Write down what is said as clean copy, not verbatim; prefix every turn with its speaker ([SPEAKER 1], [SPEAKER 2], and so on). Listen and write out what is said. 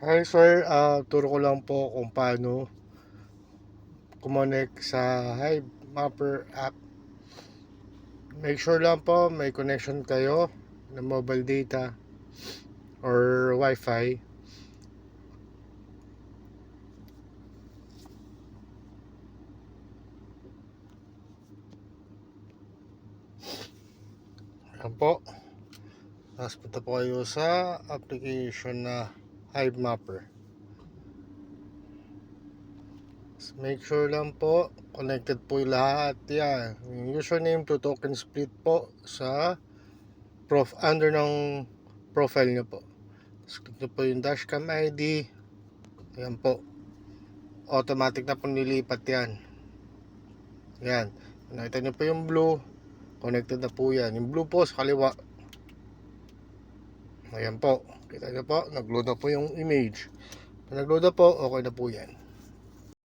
[SPEAKER 1] Hi sir, turo ko lang po kung paano kumonek sa Hive Mapper app. Make sure lang po may connection kayo na mobile data or Wi-Fi. Ayan po. Tapos punta po kayo sa application na Hive Mapper. Make sure lang po connected po yung lahat. Yan. Yung username to token split po sa under ng profile nyo po. Tapos click nyo po yung dashcam ID. Ayan po. Automatic na po nilipat yan. Yan. Nakita nyo po yung blue. Connected na po yan. Yung blue po sa kaliwa. Ayan po. Kita nyo po. Nag-load na po yung image. Pag nag-load na po, okay na po yan.